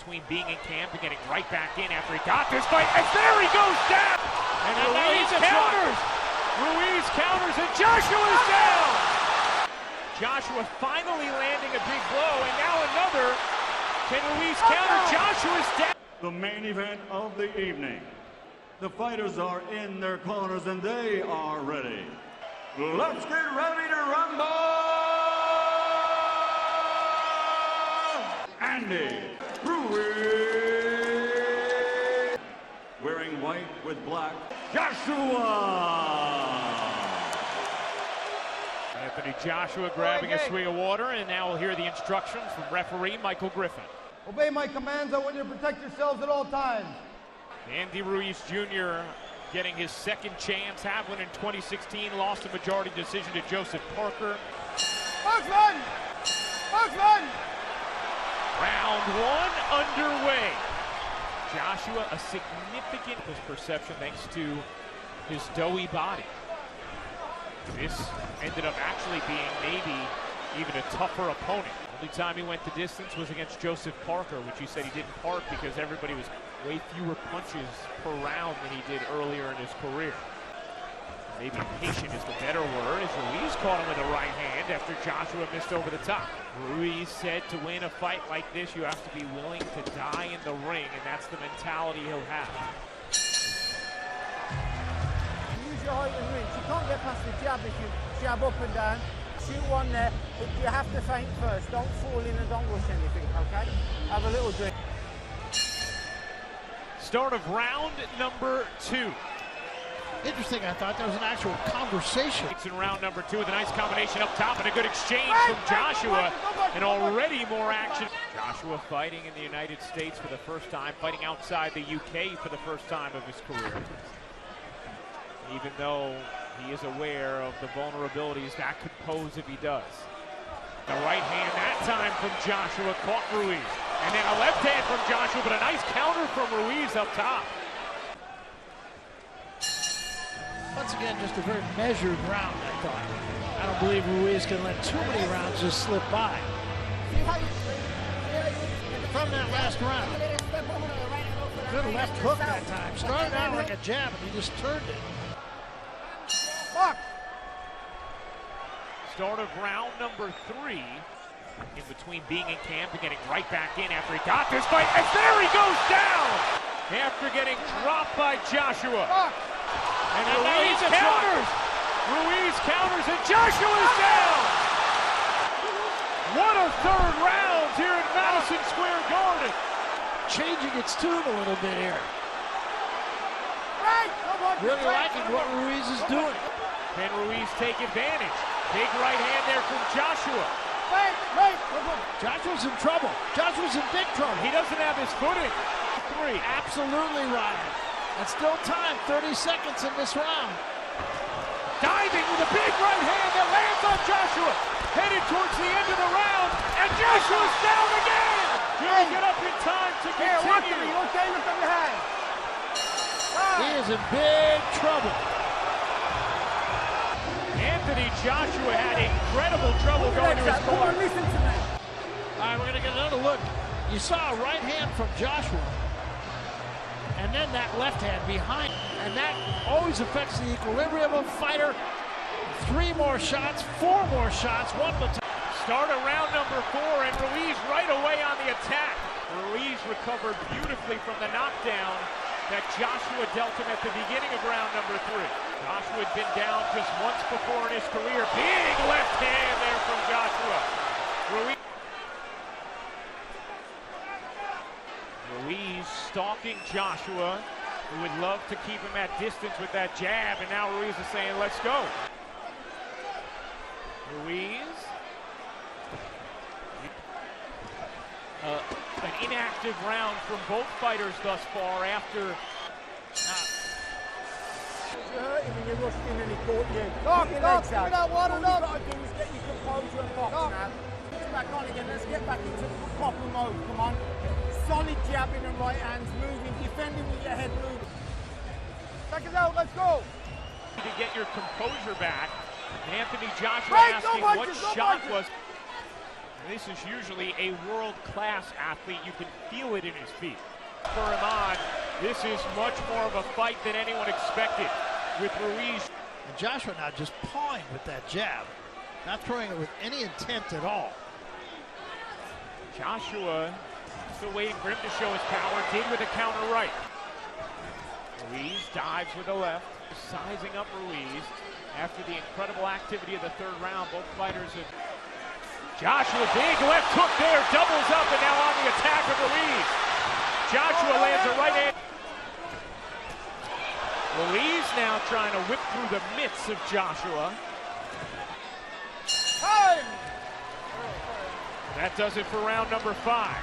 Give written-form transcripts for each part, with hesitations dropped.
between being in camp and getting right back in after he got this fight. And there he goes down! And Ruiz counters! Ruiz counters and Joshua's down! Joshua finally landing a big blow, and now another. Can Ruiz counter? Joshua's down! The main event of the evening. The fighters are in their corners and they are ready. Let's get ready to rumble! Andy Ruiz, wearing white with black, Joshua. Anthony Joshua grabbing a swig of water, and now we'll hear the instructions from referee Michael Griffin. Obey my commands. I want you to protect yourselves at all times. Andy Ruiz Jr. getting his second chance. Had one in 2016, lost a majority decision to Joseph Parker. Boxman! Boxman! Round one underway. Joshua, a significant perception thanks to his doughy body. This ended up actually being maybe even a tougher opponent. Only time he went the distance was against Joseph Parker, which he said he didn't park because everybody was way fewer punches per round than he did earlier in his career. Maybe patient is the better word, as Ruiz caught him with the right hand after Joshua missed over the top. Ruiz said to win a fight like this, you have to be willing to die in the ring, and that's the mentality he'll have. Use your height and reach. You can't get past the jab if you jab up and down. Shoot one there, but you have to feint first. Don't fall in and don't rush anything, okay? Have a little drink. Start of round number two. Interesting, I thought there was an actual conversation. It's in round number two with a nice combination up top and a good exchange from Joshua, and already more action. Joshua fighting in the United States for the first time, fighting outside the UK for the first time of his career. Even though he is aware of the vulnerabilities that could pose if he does. The right hand that time from Joshua caught Ruiz. And then a left hand from Joshua, but a nice counter from Ruiz up top. Once again, just a very measured round, I thought. I don't believe Ruiz can let too many rounds just slip by. From that last round. Good left hook that time. Started out like a jab, and he just turned it. Start of round number three. In between being in camp and getting right back in after he got this fight. And there he goes down! After getting dropped by Joshua. And Ruiz counters! Ruiz counters and Joshua's down! What a third round here at Madison Square Garden. Changing its tune a little bit here. Really liking what Ruiz is doing. Can Ruiz take advantage? Big right hand there from Joshua. Joshua's in trouble. Joshua's in big trouble. He doesn't have his footing. Three. Absolutely, Ryan. And still time, 30 seconds in this round. Diving with a big right hand that lands on Joshua. Headed towards the end of the round, and Joshua's down again. Can he get up in time to continue? Okay, look at your hand. He is in big trouble. Anthony Joshua had incredible trouble going to his corner. Listen to me. All right, we're going to get another look. You saw a right hand from Joshua, and then that left hand behind, and that always affects the equilibrium of a fighter. 3 more shots, 4 more shots, one baton. Start of round number 4, and Ruiz right away on the attack. Ruiz recovered beautifully from the knockdown that Joshua dealt him at the beginning of round number 3. Joshua had been down just once before in his career. Big left hand there from Joshua. Ruiz stalking Joshua, who would love to keep him at distance with that jab, and now Ruiz is saying, let's go. Ruiz. An inactive round from both fighters thus far after. You hurt him and you rushed in and he caught you. Knock, Your knock, legs give me out. that water, All knock. you've got to do is get your composure and box now. Get back on again. Let's get back into proper mode. Come on. Solid jabbing and right hands, moving, defending with your head moving. Seconds out, let's go. To get your composure back, Anthony Joshua Right, asking no what punches, no shot punches. was. This is usually a world-class athlete. You can feel it in his feet. For him on, this is much more of a fight than anyone expected with Ruiz. And Joshua now just pawing with that jab, not throwing it with any intent at all. Joshua still waiting for him to show his power. Did with a counter right. Ruiz dives with the left, sizing up Ruiz after the incredible activity of the third round. Both fighters have. Joshua, big left hook there, doubles up, and now on the attack of Ruiz. Joshua lands a right hand. Ruiz now trying to whip through the mitts of Joshua. Time! That does it for round number 5.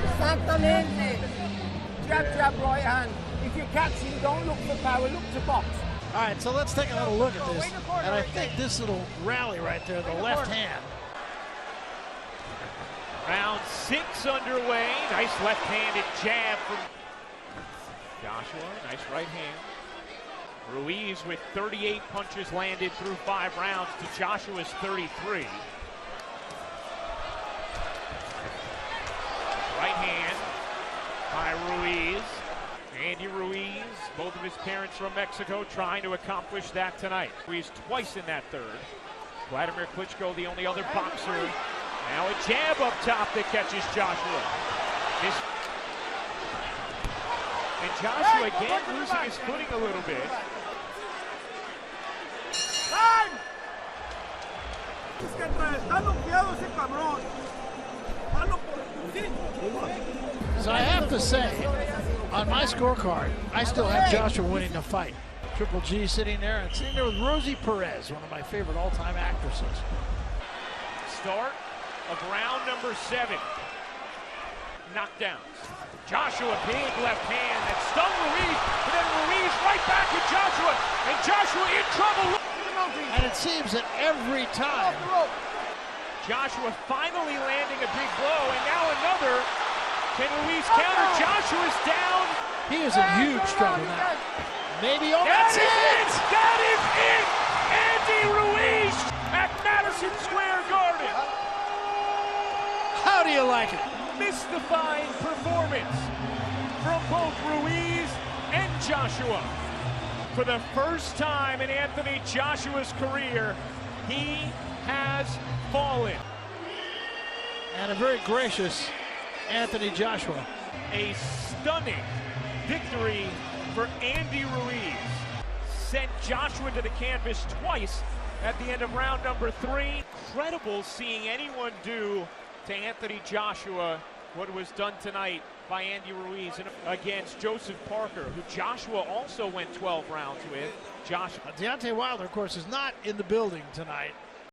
Exactamente. Jab, jab, right hand. If you're catching, don't look for power, look to box. All right, so let's take a little look at this. And I think this little rally right there, the left hand. Round 6 underway. Nice left-handed jab from Joshua. Nice right hand. Ruiz with 38 punches landed through 5 rounds to Joshua's 33. Right hand by Ruiz. Andy Ruiz, both of his parents from Mexico, trying to accomplish that tonight. Ruiz twice in that third. Vladimir Klitschko, the only other boxer. Now a jab up top that catches Joshua. And Joshua again losing his footing a little bit. Time! Es que está bloqueado ese cabrón. So I have to say, on my scorecard, I still have Joshua winning the fight. Triple G sitting there, and sitting there with Rosie Perez, one of my favorite all-time actresses. Start of round number 7. Knockdowns. Joshua, big left hand that stung Ruiz, and then Ruiz right back at Joshua, and Joshua in trouble. And it seems that every time Joshua finally landing a big blow, and now another. Can Ruiz counter? Joshua's down. he is in huge trouble now. Maybe, oh, that's it! That is it! Andy Ruiz at Madison Square Garden. How do you like it? Mystifying performance from both Ruiz and Joshua. For the first time in Anthony Joshua's career, he has fallen. And a very gracious Anthony Joshua. A stunning victory for Andy Ruiz. Sent Joshua to the canvas twice at the end of round number 3. Incredible seeing anyone do to Anthony Joshua what was done tonight by Andy Ruiz against Joseph Parker, who Joshua also went 12 rounds with. Deontay Wilder, of course, is not in the building tonight.